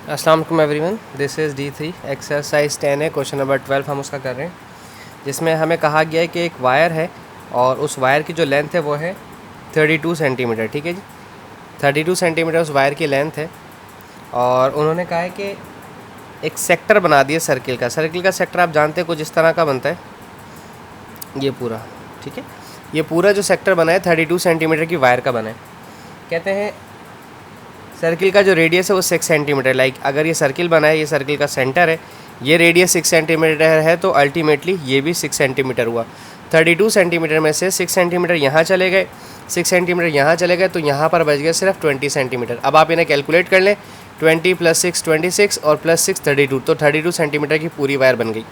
अस्सलाम वालेकुम everyone, this is D3 exercise 10 है, क्वेश्चन नंबर 12 हम उसका कर रहे हैं, जिसमें हमें कहा गया है कि एक वायर है और उस वायर की जो लेंथ है वो है 32 सेंटीमीटर। ठीक है जी, 32 सेंटीमीटर उस वायर की लेंथ है और उन्होंने कहा है कि एक सेक्टर बना दिया सर्किल का। सर्किल का सेक्टर आप जानते हैं कुछ इस तरह का बनता है, ये पूरा। ठीक है, ये पूरा जो सेक्टर बना है 32 सेंटीमीटर की वायर का बना है। कहते हैं सर्किल का जो रेडियस है वो 6 सेंटीमीटर। लाइक अगर ये सर्किल बना है, ये सर्किल का सेंटर है, ये रेडियस 6 सेंटीमीटर है, तो अल्टीमेटली ये भी 6 सेंटीमीटर हुआ। 32 सेंटीमीटर में से 6 सेंटीमीटर यहाँ चले गए, 6 सेंटीमीटर यहाँ चले गए, तो यहाँ पर बच गया सिर्फ 20 सेंटीमीटर। अब आप इन्हें कैलकुलेट कर लें, 20 + 6 26 और +6 32, तो 32 सेंटीमीटर की पूरी वायर बन गई।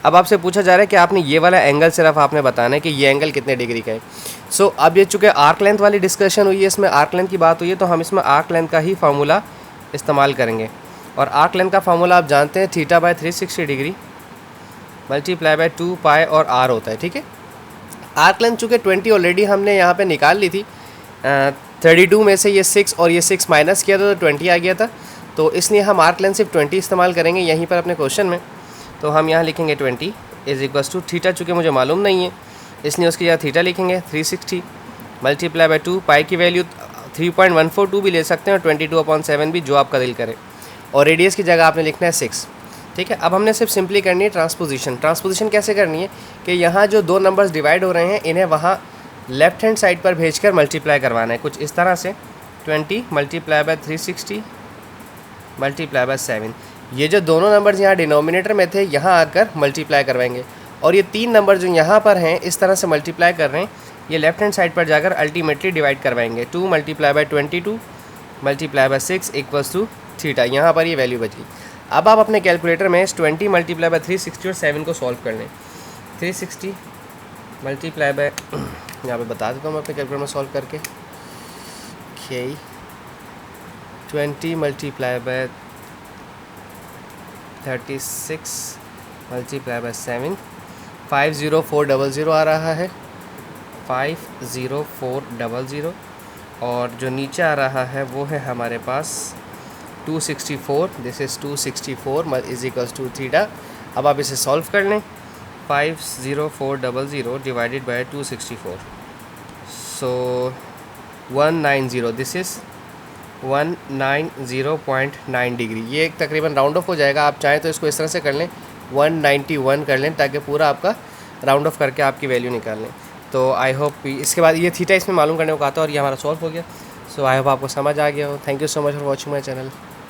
अब आपसे पूछा जा रहा है कि आपने ये वाला एंगल सिर्फ आपने बताना है कि ये एंगल कितने डिग्री का है। सो अब ये चूँकि आर्क लेंथ वाली डिस्कशन हुई है, इसमें आर्क लेंथ की बात हुई है, तो हम इसमें आर्क लेंथ का ही फार्मूला इस्तेमाल करेंगे। और आर्क लेंथ का फार्मूला आप जानते हैं θ/360 डिग्री × 2 पाई और r होता है। ठीक है, आर्क लेंथ चूँकि 20 ऑलरेडी हमने यहाँ पे निकाल ली थी, 32 में से ये 6 और ये 6 माइनस किया था तो 20 आ गया था, तो इसलिए हम आर्क लेंथ सिर्फ 20 इस्तेमाल करेंगे यहीं पर अपने क्वेश्चन में। तो हम यहाँ लिखेंगे 20 = थीटा, चूँकि मुझे मालूम नहीं है इसलिए उसकी जगह थीटा लिखेंगे। 360 × 2 पाई की वैल्यू 3.142 भी ले सकते हैं और 22/7 भी, जो आपका दिल करे। और रेडियस की जगह आपने लिखना है 6। ठीक है, अब हमने सिर्फ सिंपली करनी है ट्रांसपोजिशन। ट्रांसपोजिशन कैसे करनी है कि यहाँ जो दो नंबर्स डिवाइड हो रहे हैं इन्हें वहाँ लेफ्ट हैंड साइड पर भेजकर मल्टीप्लाई करवाना है कुछ इस तरह से। 20 × 360 × 7, ये जो दोनों नंबर्स यहाँ डिनोमिनेटर में थे यहाँ आकर मल्टीप्लाई करवाएंगे, और ये तीन नंबर जो यहाँ पर हैं इस तरह से मल्टीप्लाई कर रहे हैं, ये लेफ्ट हैंड साइड पर जाकर अल्टीमेटली डिवाइड करवाएंगे। 2 × 22 × 6 = थीटा, यहाँ पर ये वैल्यू बच गई। अब आप अपने कैलकुलेटर में इस 20 × 360 और 7 को सॉल्व कर लें। 360 यहाँ पे बता देता हूँ मैं अपने कैलकुलेटर में सॉल्व करके। 20 × 36 × 7, 50400 आ रहा है, 50400, और जो नीचे आ रहा है वो है हमारे पास 264। This is 264 = theta. अब आप इसे सॉल्व कर लें। 50400 divided by 264, so 190, this is 190.9 degree. ये एक तकरीबन राउंड ऑफ हो जाएगा। आप चाहें तो इसको इस तरह से कर लें, 191 कर लें, ताकि पूरा आपका राउंड ऑफ करके आपकी वैल्यू निकाल लें। तो आई होप इसके बाद ये थीटा इसमें मालूम करने को कहा था और ये हमारा सॉल्व हो गया। सो आई होप आपको समझ आ गया हो। Thank you so much for watching my channel.